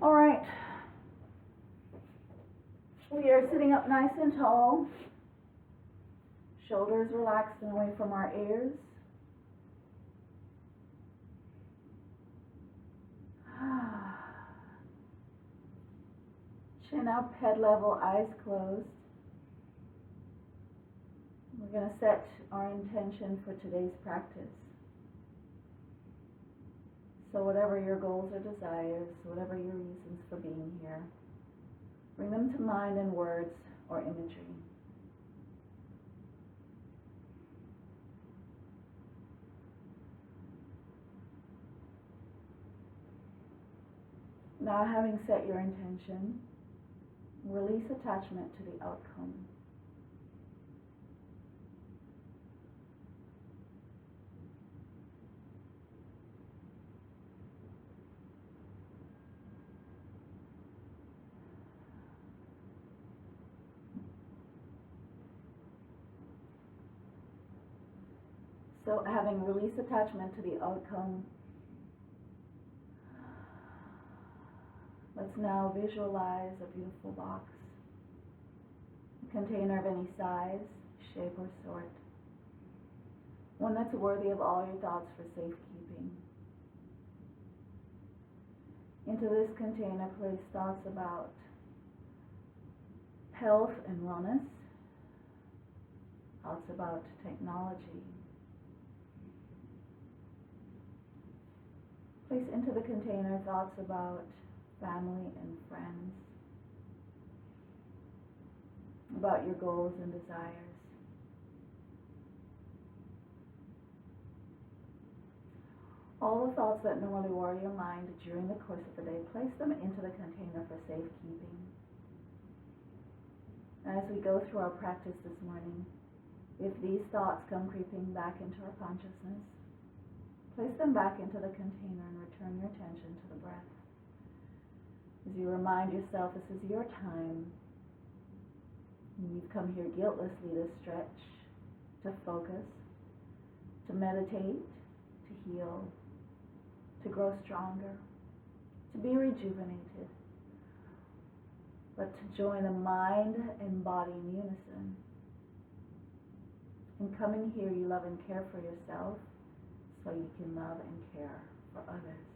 All right. We are sitting up nice and tall. Shoulders relaxed and away from our ears. Chin up, head level, eyes closed. We're going to set our intention for today's practice. So whatever your goals or desires, whatever your reasons for being here, bring them to mind in words or imagery. Now, having set your intention, release attachment to the outcome. So, having released attachment to the outcome, let's now visualize a beautiful box, a container of any size, shape, or sort, one that's worthy of all your thoughts for safekeeping. Into this container, place thoughts about health and wellness, thoughts about technology. Place into the container thoughts about family and friends, about your goals and desires. All the thoughts that normally worry your mind during the course of the day, place them into the container for safekeeping. As we go through our practice this morning, if these thoughts come creeping back into our consciousness, place them back into the container and return your attention to the breath. As you remind yourself this is your time, you've come here guiltlessly to stretch, to focus, to meditate, to heal, to grow stronger, to be rejuvenated, but to join the mind and body in unison. In coming here, you love and care for yourself, so you can love and care for others.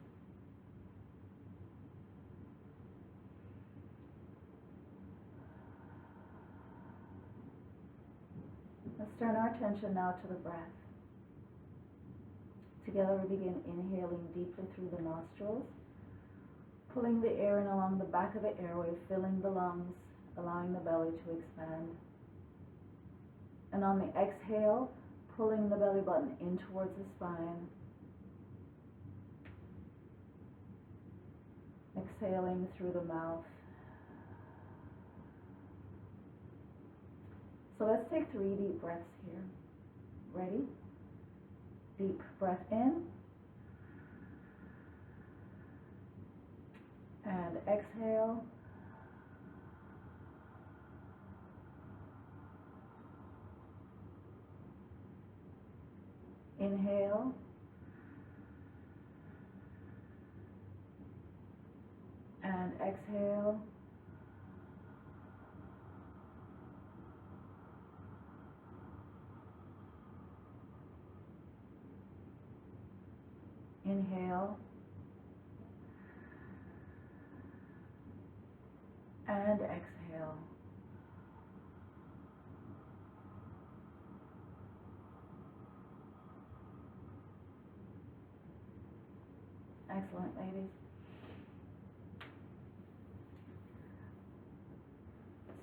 Let's turn our attention now to the breath. Together we begin inhaling deeply through the nostrils, pulling the air in along the back of the airway, filling the lungs, allowing the belly to expand. And on the exhale, pulling the belly button in towards the spine. Exhaling through the mouth. So let's take 3 deep breaths here. Ready? Deep breath in. And exhale. Inhale. And exhale. Inhale. And exhale. Excellent, ladies.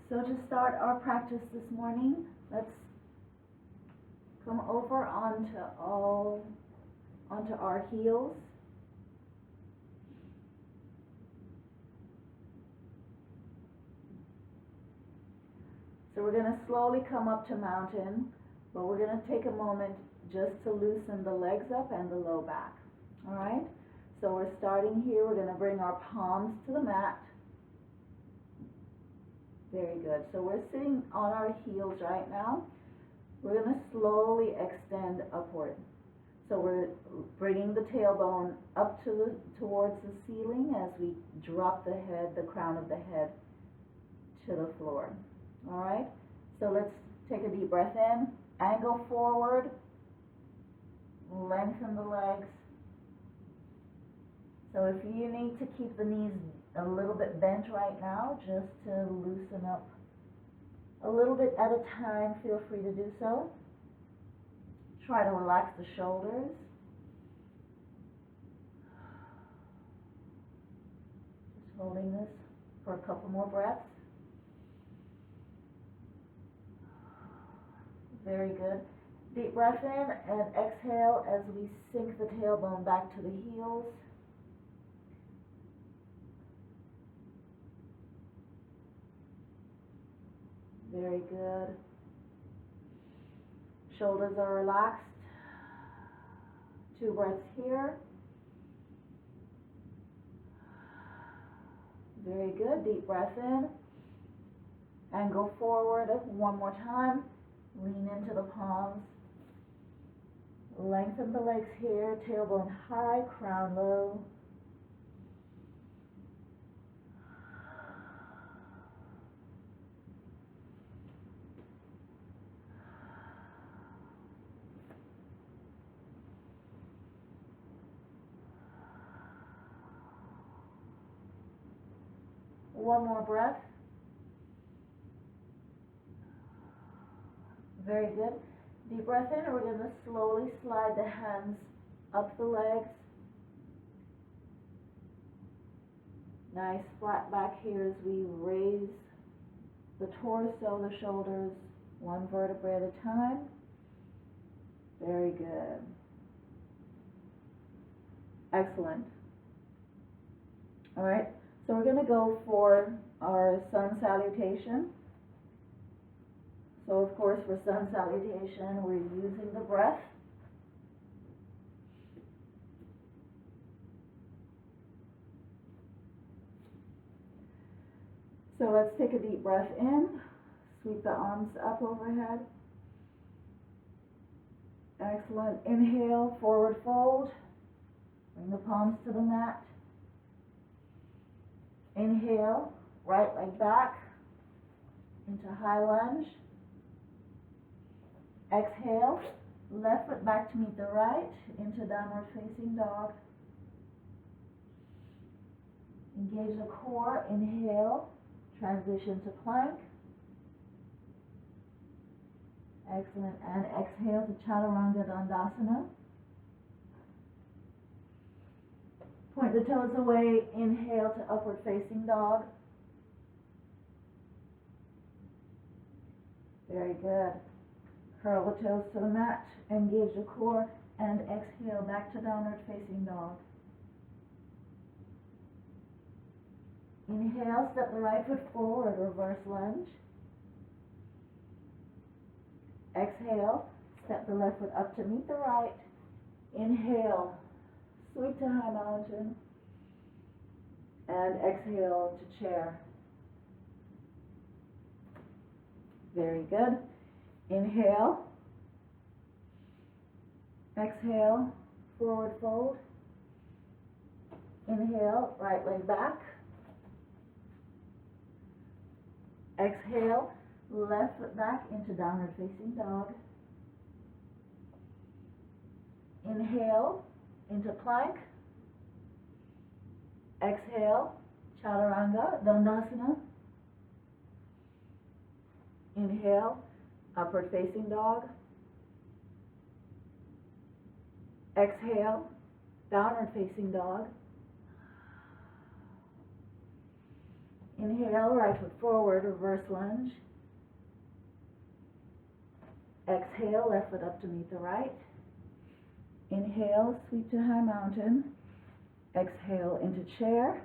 So to start our practice this morning, let's come over onto our heels. So we're going to slowly come up to mountain, but we're going to take a moment just to loosen the legs up and the low back. All right? So we're starting here. We're going to bring our palms to the mat. Very good. So we're sitting on our heels right now. We're going to slowly extend upward. So we're bringing the tailbone up towards the ceiling as we drop the head, the crown of the head, to the floor. All right? So let's take a deep breath in, angle forward, lengthen the legs. So if you need to keep the knees a little bit bent right now, just to loosen up a little bit at a time, feel free to do so. Try to relax the shoulders. Just holding this for a couple more breaths. Very good. Deep breath in and exhale as we sink the tailbone back to the heels. Very good. Shoulders are relaxed. 2 breaths here. Very good. Deep breath in. And go forward 1 more time. Lean into the palms. Lengthen the legs here. Tailbone high, crown low. One more breath. Very good. Deep breath in, and we're going to slowly slide the hands up the legs. Nice flat back here as we raise the torso, the shoulders, 1 vertebrae at a time. Very good. Excellent. All right. So we're going to go for our sun salutation. So of course for sun salutation we're using the breath. So let's take a deep breath in, sweep the arms up overhead. Excellent. Inhale, forward fold. Bring the palms to the mat. Inhale, right leg back into high lunge. Exhale, left foot back to meet the right into downward facing dog. Engage the core. Inhale, transition to plank. Excellent. And exhale to chaturanga dandasana. Point the toes away. Inhale to upward facing dog. Very good. Curl the toes to the mat. Engage the core. And exhale back to downward facing dog. Inhale, step the right foot forward, reverse lunge. Exhale, step the left foot up to meet the right. Inhale, sweep to high mountain. And exhale to chair. Very good. Inhale. Exhale, forward fold. Inhale, right leg back. Exhale, left foot back into downward facing dog. Inhale, into plank. Exhale, chaturanga dandasana. Inhale, upward facing dog. Exhale, downward facing dog. Inhale, right foot forward, reverse lunge. Exhale, left foot up to meet the right. Inhale, sweep to high mountain. Exhale, into chair.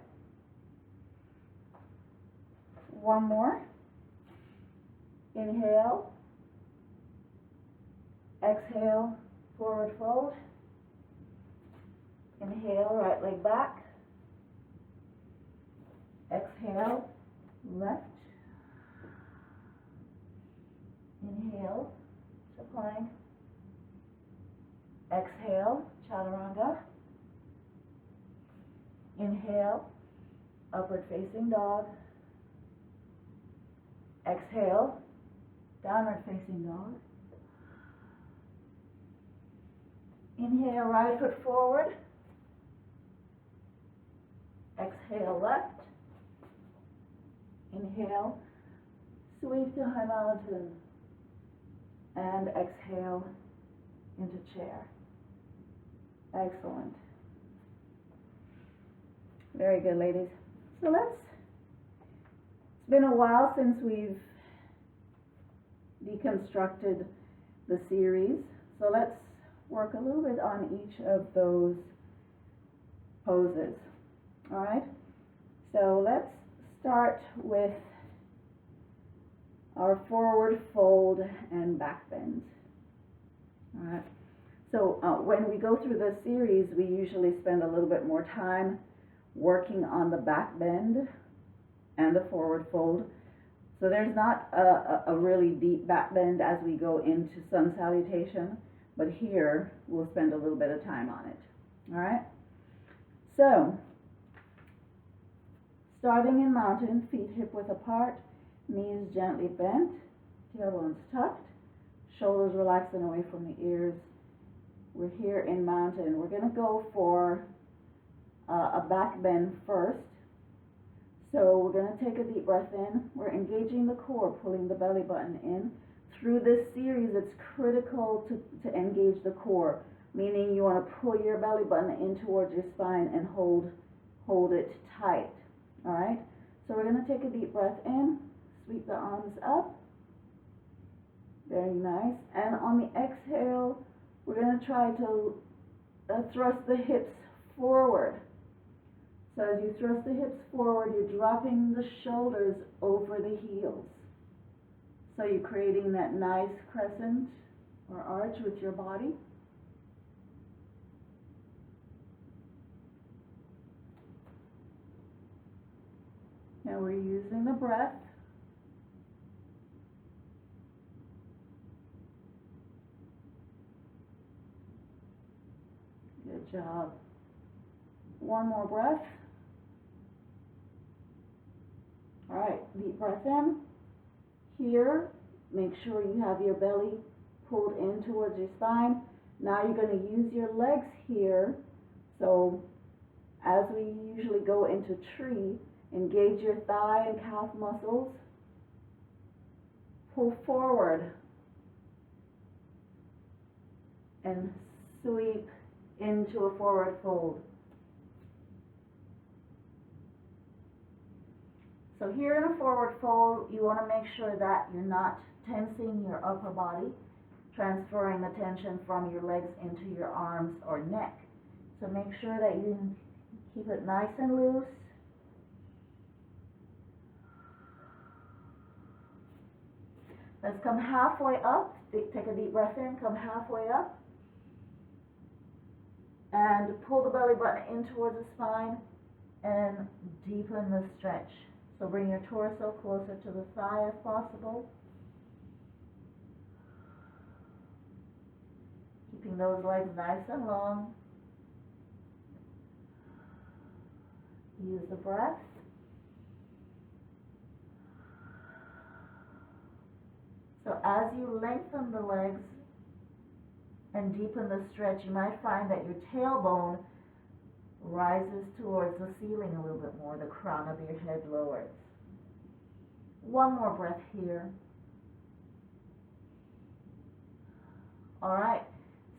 One more. Inhale. Exhale, forward fold. Inhale, right leg back. Exhale, left. Inhale to plank. Exhale, chaturanga. Inhale, upward facing dog. Exhale, downward facing dog. Inhale, right foot forward. Exhale, left. Inhale, sweep to high mountain. And exhale into chair. Excellent. Very good, ladies. So it's been a while since we've deconstructed the series. So let's work a little bit on each of those poses. All right. So let's start with our forward fold and back bend. All right. So when we go through this series, we usually spend a little bit more time working on the back bend and the forward fold. So there's not a really deep back bend as we go into sun salutation, but here we'll spend a little bit of time on it. All right. So starting in mountain, feet hip width apart, knees gently bent, tailbones tucked, shoulders relaxing away from the ears. We're here in mountain. We're going to go for a back bend first. So we're going to take a deep breath in. We're engaging the core, pulling the belly button in. Through this series, it's critical to engage the core, meaning you want to pull your belly button in towards your spine and hold it tight. All right? So we're going to take a deep breath in, sweep the arms up. Very nice. And on the exhale, we're going to try to thrust the hips forward. So as you thrust the hips forward, you're dropping the shoulders over the heels. So you're creating that nice crescent or arch with your body. Now we're using the breath. Good job. One more breath. All right, deep breath in. Here, make sure you have your belly pulled in towards your spine. Now you're going to use your legs here. So as we usually go into tree, engage your thigh and calf muscles. Pull forward and sweep into a forward fold. So here in a forward fold, you want to make sure that you're not tensing your upper body, transferring the tension from your legs into your arms or neck. So make sure that you keep it nice and loose. Let's come halfway up. Take a deep breath in, come halfway up. And pull the belly button in towards the spine and deepen the stretch. So bring your torso closer to the thigh as possible. Keeping those legs nice and long. Use the breath. So as you lengthen the legs and deepen the stretch, you might find that your tailbone rises towards the ceiling a little bit more, the crown of your head lowers. One more breath here. All right,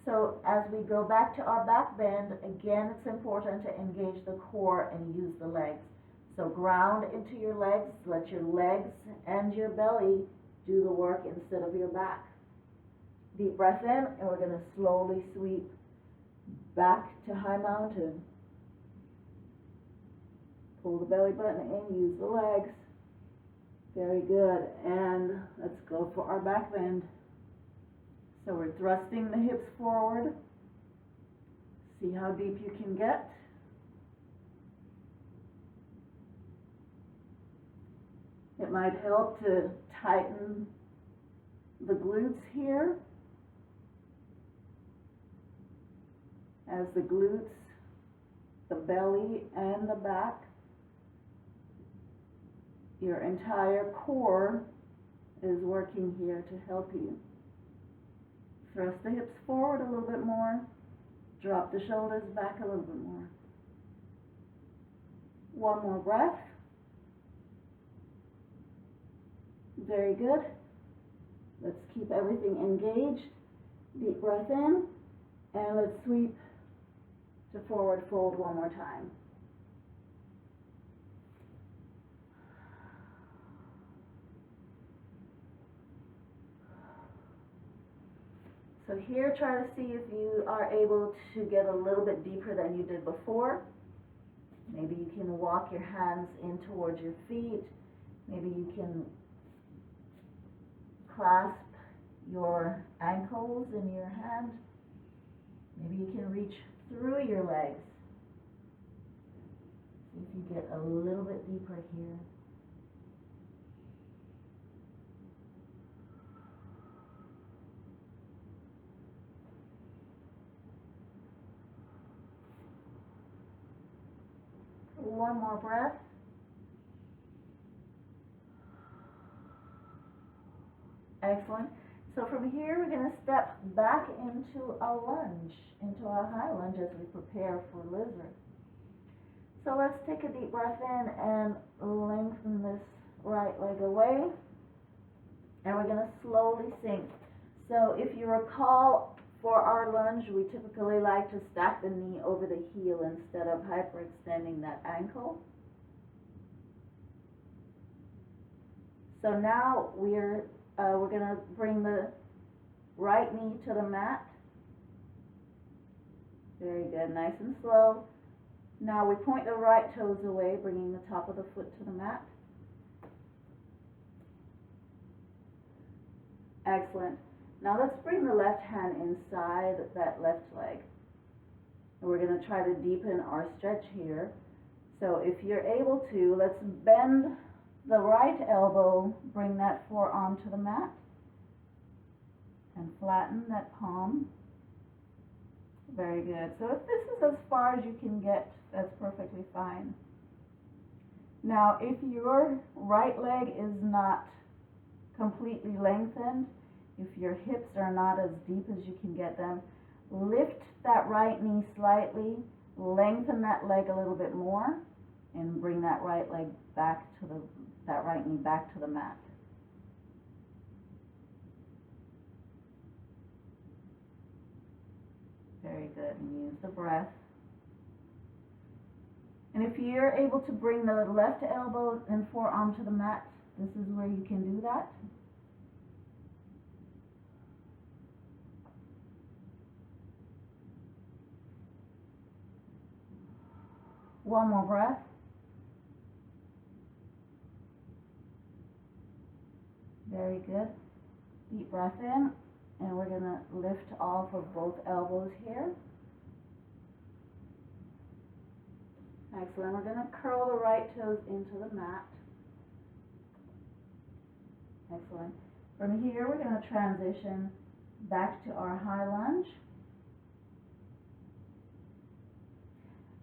so as we go back to our back bend, again, it's important to engage the core and use the legs. So ground into your legs, let your legs and your belly do the work instead of your back. Deep breath in, and we're going to slowly sweep back to high mountain. Pull the belly button in, use the legs. Very good. And let's go for our back bend. So we're thrusting the hips forward. See how deep you can get. It might help to tighten the glutes here. as the glutes, the belly, and the back. Your entire core is working here to help you. Thrust the hips forward a little bit more. Drop the shoulders back a little bit more. One more breath. Very good. Let's keep everything engaged. Deep breath in, and let's sweep to forward fold one more time. So here, try to see if you are able to get a little bit deeper than you did before. Maybe you can walk your hands in towards your feet. Maybe you can clasp your ankles in your hand. Maybe you can reach through your legs. See if you get a little bit deeper here. One more breath. Excellent. So from here, we're going to step back into a lunge, into our high lunge as we prepare for lizard. So let's take a deep breath in and lengthen this right leg away. And we're going to slowly sink. So if you recall, for our lunge, we typically like to stack the knee over the heel instead of hyperextending that ankle. So now we're going to bring the right knee to the mat. Very good, nice and slow. Now we point the right toes away, bringing the top of the foot to the mat. Excellent. Now let's bring the left hand inside that left leg. And we're going to try to deepen our stretch here. So if you're able to, let's bend the right elbow, bring that forearm to the mat, and flatten that palm. Very good. So if this is as far as you can get, that's perfectly fine. Now if your right leg is not completely lengthened, if your hips are not as deep as you can get them, lift that right knee slightly, lengthen that leg a little bit more, and bring that right leg back to that right knee back to the mat. Very good. And use the breath. And if you're able to bring the left elbow and forearm to the mat, this is where you can do that. One more breath. Very good. Deep breath in, and we're going to lift off of both elbows here. Excellent. We're going to curl the right toes into the mat. Excellent. From here, we're going to transition back to our high lunge.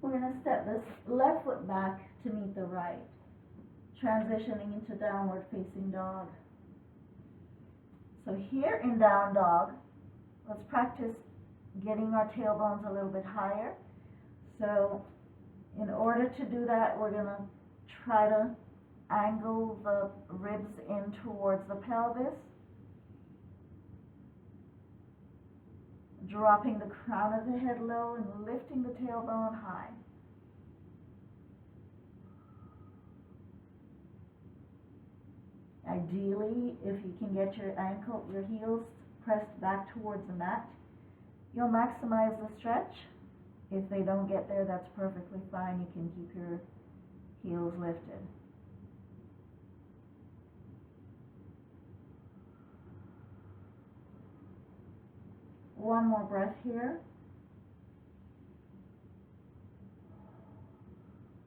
We're going to step this left foot back to meet the right, transitioning into downward facing dog. So here in down dog, let's practice getting our tailbones a little bit higher. So in order to do that, we're going to try to angle the ribs in towards the pelvis, dropping the crown of the head low and lifting the tailbone high. Ideally, if you can get your heels pressed back towards the mat, you'll maximize the stretch. If they don't get there, that's perfectly fine. You can keep your heels lifted. One more breath here.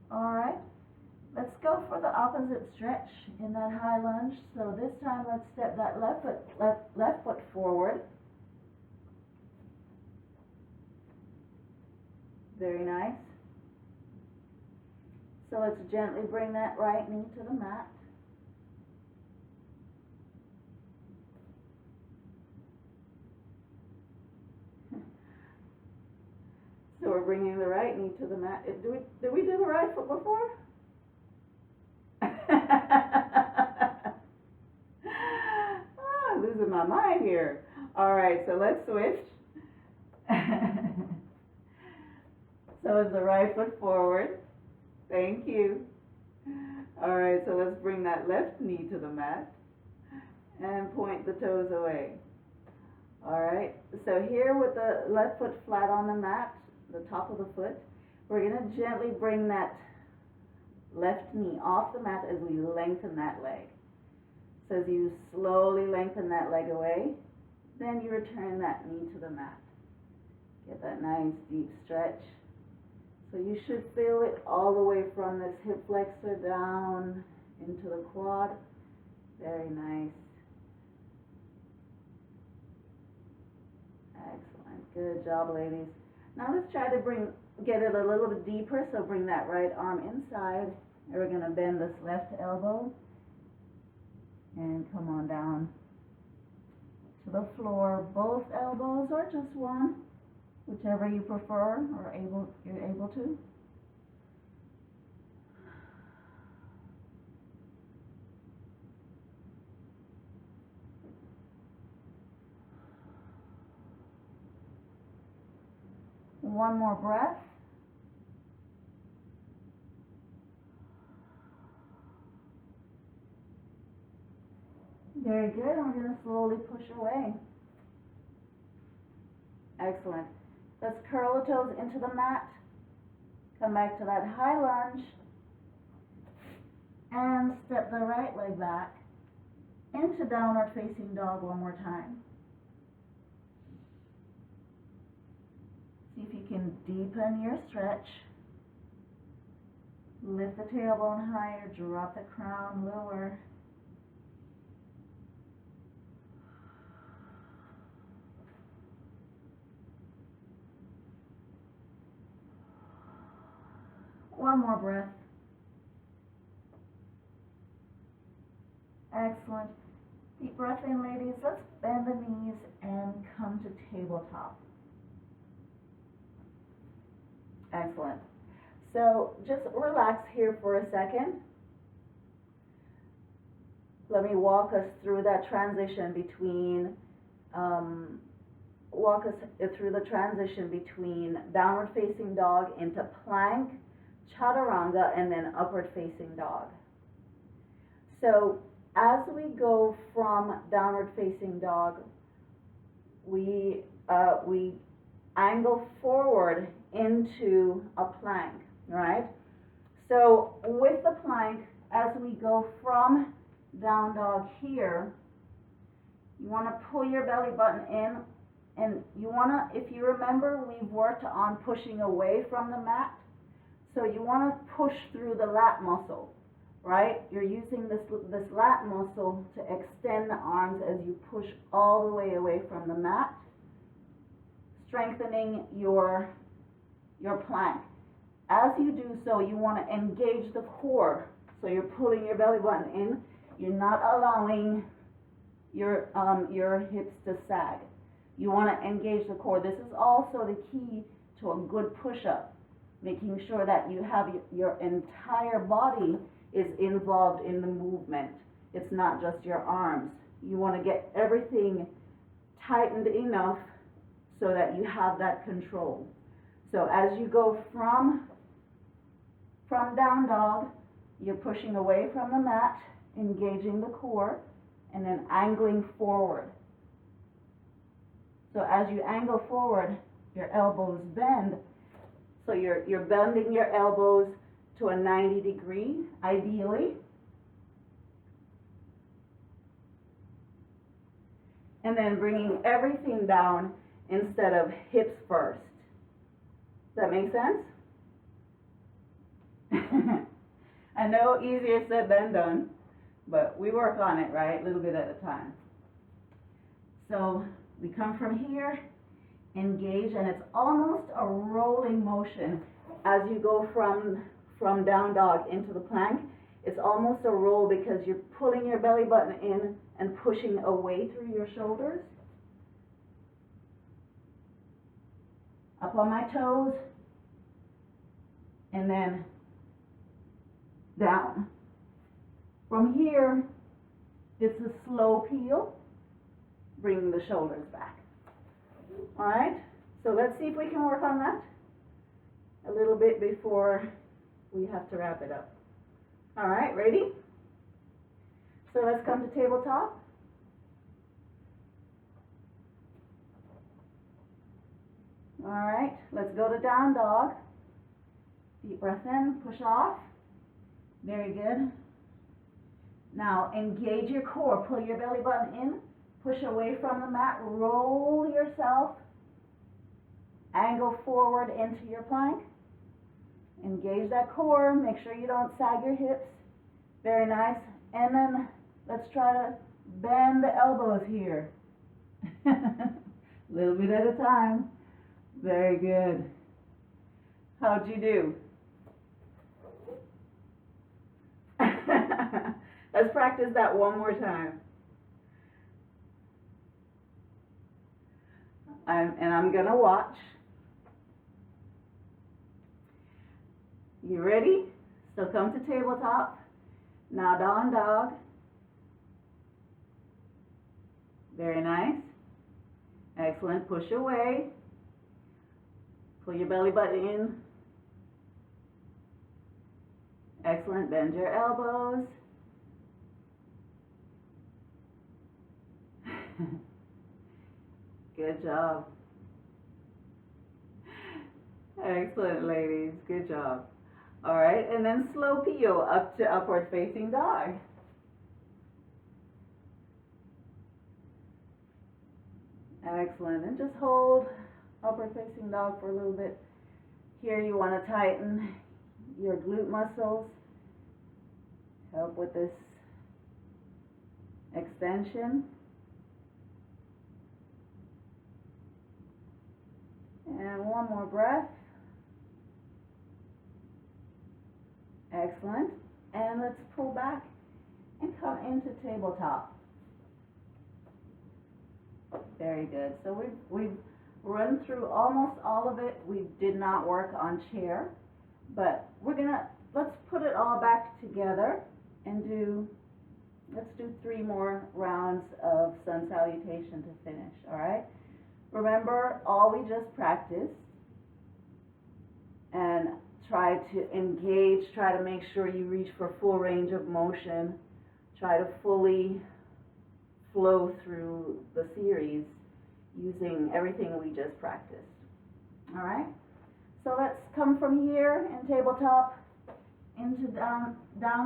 All right. Let's go for the opposite stretch in that high lunge. So this time, let's step that left foot forward. Very nice. So let's gently bring that right knee to the mat. So we're bringing the right knee to the mat. Did we do the right foot before? I'm losing my mind here. All right, so let's switch. So is the right foot forward. Thank you. All right, so let's bring that left knee to the mat and point the toes away. All right, so here with the left foot flat on the mat, the top of the foot, we're going to gently bring that left knee off the mat as we lengthen that leg. So as you slowly lengthen that leg away, then you return that knee to the mat. Get that nice deep stretch. So you should feel it all the way from this hip flexor down into the quad. Very nice. Excellent. Good job, ladies. Now let's try to get it a little bit deeper. So bring that right arm inside. And we're going to bend this left elbow and come on down to the floor. Both elbows or just one, whichever you prefer or you're able to. One more breath. Very good. And we're going to slowly push away. Excellent. Let's curl the toes into the mat. Come back to that high lunge. And step the right leg back into downward facing dog one more time. See if you can deepen your stretch. Lift the tailbone higher, drop the crown lower. One more breath. Excellent. Deep breath in, ladies. Let's bend the knees and come to tabletop. Excellent. So just relax here for a second. Let me walk us through that transition between downward facing dog into plank, chaturanga, and then upward facing dog. So as we go from downward facing dog, we angle forward into a plank, right? So with the plank, as we go from down dog here, you want to pull your belly button in, and you want to, if you remember, we've worked on pushing away from the mat. So you want to push through the lat muscle, right? You're using this lat muscle to extend the arms as you push all the way away from the mat, strengthening your plank. As you do so, you want to engage the core. So you're pulling your belly button in. You're not allowing your hips to sag. You want to engage the core. This is also the key to a good push-up, making sure that you have your entire body is involved in the movement. It's not just your arms. You want to get everything tightened enough so that you have that control. So as you go from down dog, you're pushing away from the mat, engaging the core, and then angling forward. So as you angle forward, your elbows bend. So you're bending your elbows to a 90 degree, ideally. And then bringing everything down instead of hips first. Does that make sense? I know easier said than done, but we work on it, right? A little bit at a time. So we come from here, Engage, and it's almost a rolling motion as you go from down dog into the plank. It's almost a roll because you're pulling your belly button in and pushing away through your shoulders. Up on my toes, and then down. From here, it's a slow peel, bringing the shoulders back. All right, so let's see if we can work on that a little bit before we have to wrap it up. All right, ready? So let's come to tabletop. All right, let's go to down dog. Deep breath in, push off. Very good. Now engage your core, pull your belly button in, push away from the mat, roll yourself, angle forward into your plank. Engage that core, make sure you don't sag your hips. Very nice. And then let's try to bend the elbows here. A little bit at a time. Very good. How'd you do? Let's practice that one more time. I'm gonna watch. You ready? So come to tabletop. Now down dog. Very nice. Excellent. Push away. Pull your belly button in. Excellent. Bend your elbows. Good job. Excellent, ladies. Good job. All right, and then slow peel up to upward facing dog. Excellent, and just hold upward facing dog for a little bit. Here you want to tighten your glute muscles. Help with this extension. And one more breath. Excellent. And let's pull back and come into tabletop. Very good. So we've run through almost all of it. We did not work on chair, but let's put it all back together and let's do 3 more rounds of sun salutation to finish, all right? Remember all we just practiced, and try to engage, try to make sure you reach for full range of motion, try to fully flow through the series using everything we just practiced. All right, so let's come from here in tabletop into down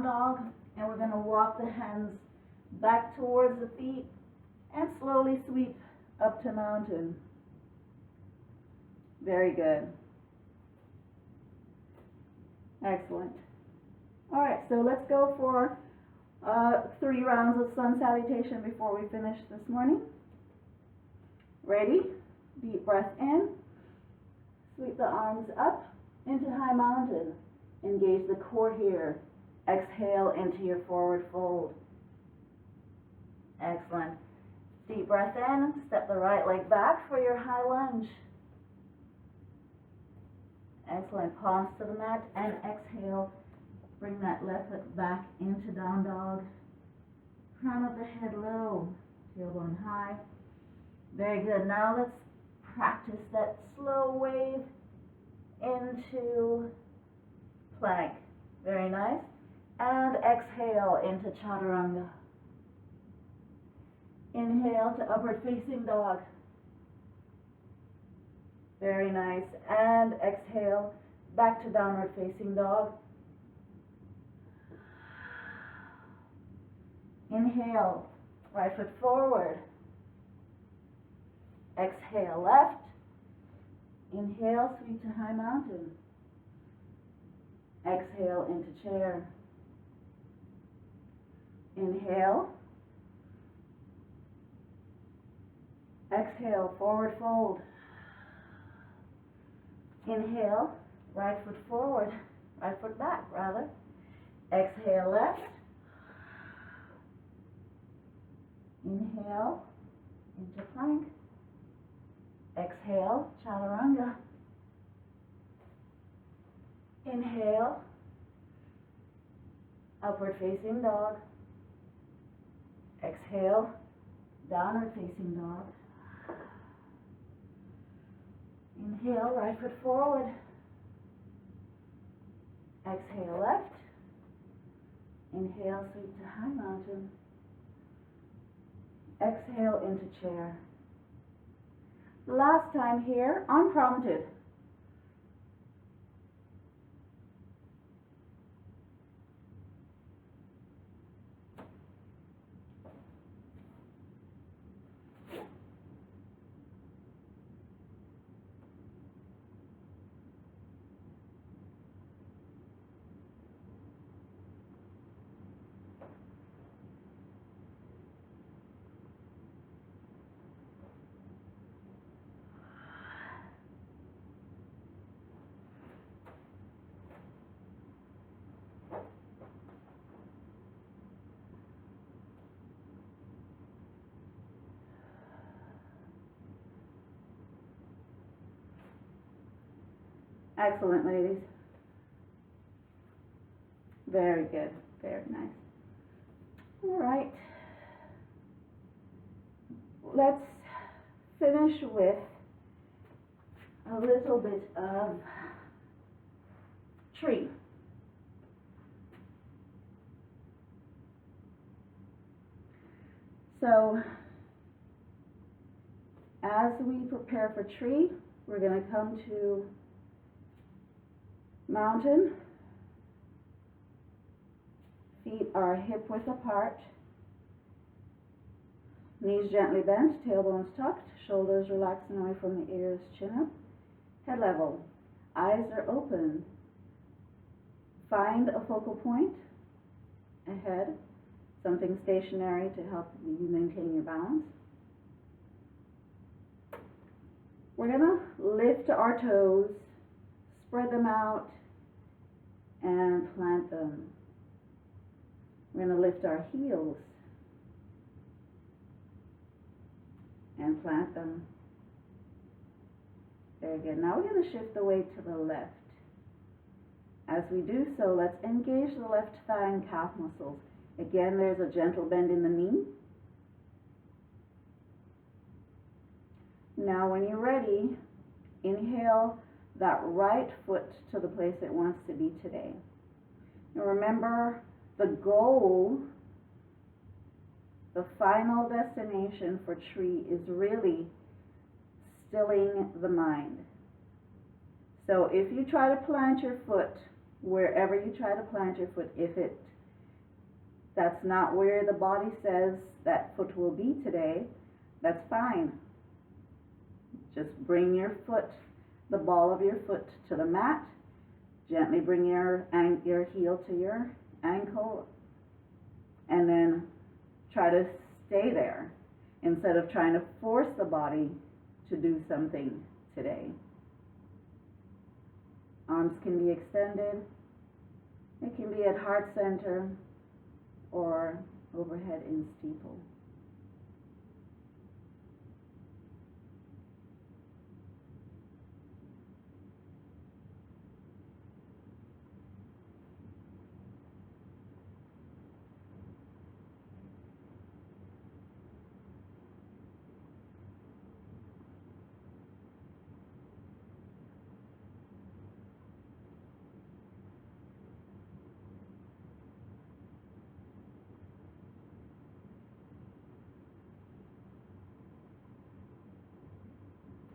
dog, and we're going to walk the hands back towards the feet and slowly sweep up to mountain. Very good. Excellent. All right, so let's go for 3 rounds of sun salutation before we finish this morning. Ready? Deep breath in. Sweep the arms up into high mountain. Engage the core here. Exhale into your forward fold. Excellent. Deep breath in. Step the right leg back for your high lunge. Excellent. Palms to the mat and exhale. Bring that left foot back into down dog. Crown of the head low. Tailbone high. Very good. Now let's practice that slow wave into plank. Very nice. And exhale into chaturanga. Inhale to upward facing dog. Very nice. And exhale back to downward facing dog. Inhale, right foot forward. Exhale, left. Inhale, sweep to high mountain. Exhale into chair. Inhale. Exhale, forward fold. Inhale, right foot forward, right foot back rather. Exhale, left. Inhale, into plank. Exhale, chaturanga. Inhale, upward facing dog. Exhale, downward facing dog. Inhale, right foot forward. Exhale, left. Inhale, sweep to high mountain. Exhale into chair. Last time here, unprompted. Excellent, ladies. Very good. Very nice. All right. Let's finish with a little bit of tree. So, as we prepare for tree, we're going to come to mountain. Feet are hip width apart. Knees gently bent, tailbones tucked, shoulders relaxing away from the ears, chin up, head level. Eyes are open. Find a focal point ahead, something stationary to help you maintain your balance. We're going to lift our toes, spread them out, and plant them. We're going to lift our heels and plant them. Very good. Now we're going to shift the weight to the left. As we do so, let's engage the left thigh and calf muscles. Again, there's a gentle bend in the knee. Now when you're ready, inhale that right foot to the place it wants to be today. Now remember, the goal, the final destination for tree is really stilling the mind. So if you try to plant your foot, wherever you try to plant your foot, that's not where the body says that foot will be today, that's fine. Just bring your foot, the ball of your foot to the mat. Gently bring your heel to your ankle, and then try to stay there instead of trying to force the body to do something today. Arms can be extended. It can be at heart center or overhead in steeple.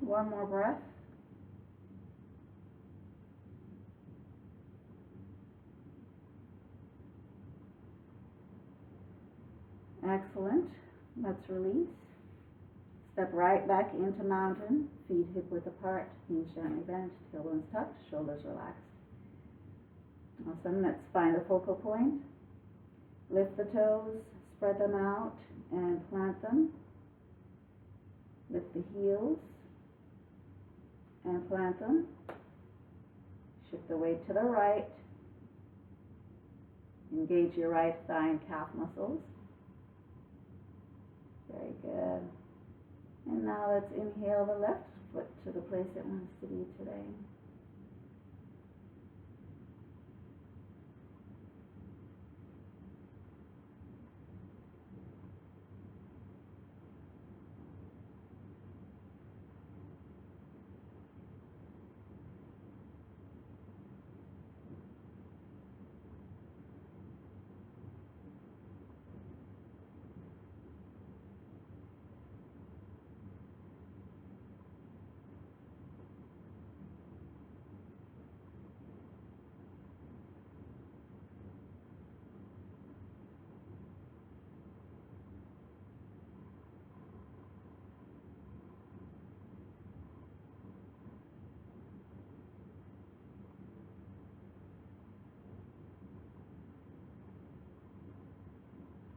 One more breath. Excellent. Let's release. Step right back into mountain. Feet hip width apart, knees gently bent, tailbones tucked, shoulders relaxed. Awesome. Let's find a focal point. Lift the toes, spread them out, and plant them. Lift the heels and plant them. Shift the weight to the right. Engage your right thigh and calf muscles. Very good. And now let's inhale the left foot to the place it wants to be today.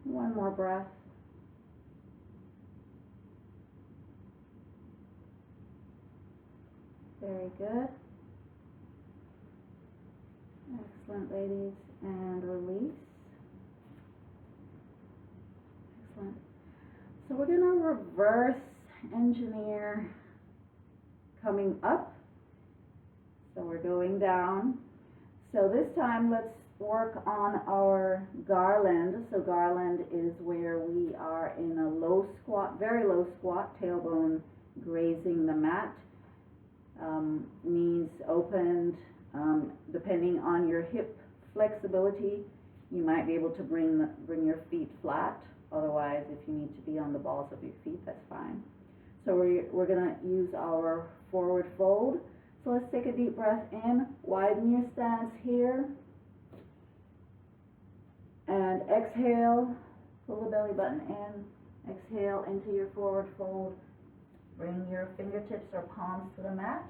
One more breath. Very good. Excellent, ladies. And release. Excellent. So we're going to reverse engineer coming up. So we're going down. So this time let's work on our garland. So garland is where we are in a low squat, very low squat, tailbone grazing the mat, knees opened. Depending on your hip flexibility, you might be able to bring your feet flat. Otherwise, if you need to be on the balls of your feet, that's fine. So we're going to use our forward fold. So let's take a deep breath in, widen your stance here. And exhale, pull the belly button in, exhale into your forward fold. Bring your fingertips or palms to the mat.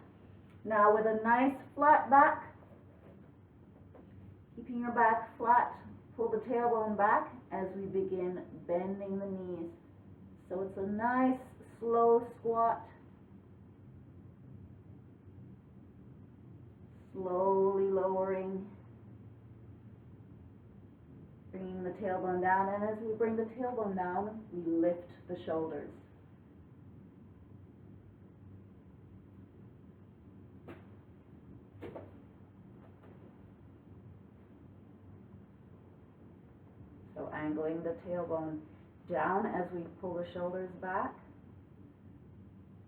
Now with a nice flat back, keeping your back flat, pull the tailbone back as we begin bending the knees. So it's a nice slow squat. Slowly lowering. Bringing the tailbone down, and as we bring the tailbone down, we lift the shoulders. So angling the tailbone down as we pull the shoulders back.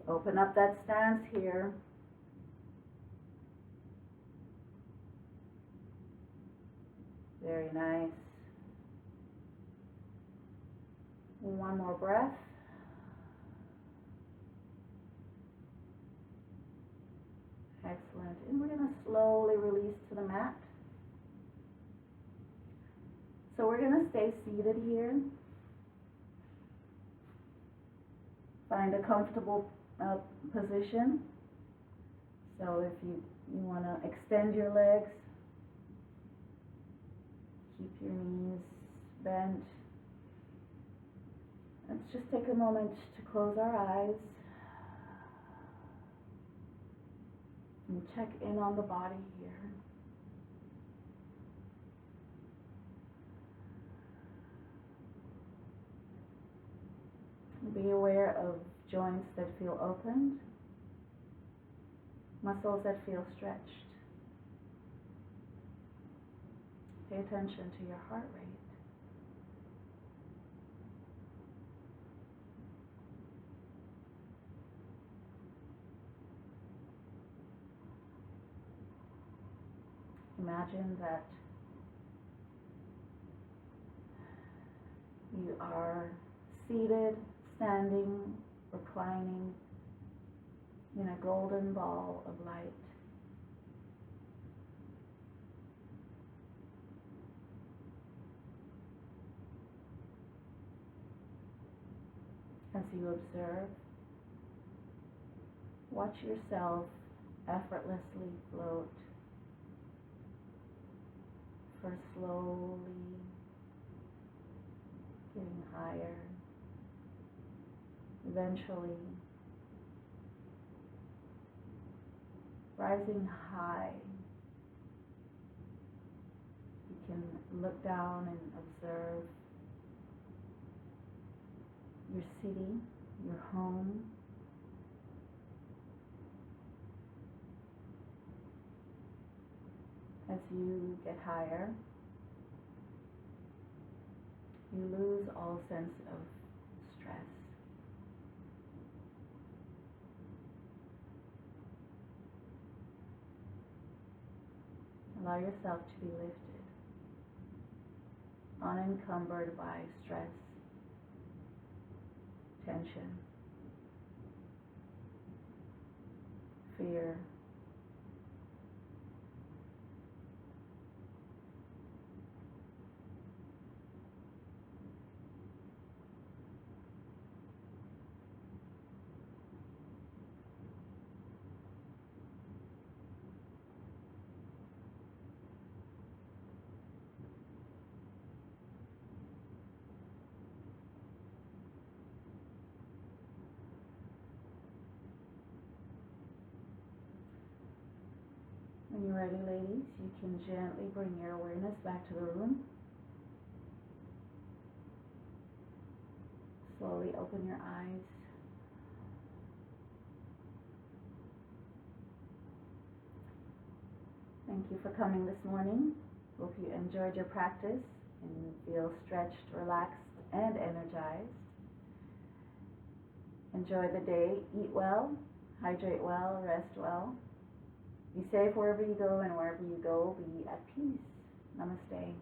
Open up that stance here. Very nice. One more breath. Excellent. And we're going to slowly release to the mat. So we're going to stay seated here. Find a comfortable position. So if you want to extend your legs, keep your knees bent. Let's just take a moment to close our eyes and check in on the body here. Be aware of joints that feel opened, muscles that feel stretched. Pay attention to your heart rate. Imagine that you are seated, standing, reclining in a golden ball of light. As you observe, watch yourself effortlessly float, first slowly getting higher, eventually rising high can look down and observe your city, your home. As you get higher, you lose all sense of stress. Allow yourself to be lifted, unencumbered by stress, tension, fear. When you're ready, ladies, you can gently bring your awareness back to the room. Slowly open your eyes. Thank you for coming this morning. Hope you enjoyed your practice and feel stretched, relaxed, and energized. Enjoy the day. Eat well, hydrate well, rest well. Be safe wherever you go, and wherever you go, be at peace. Namaste.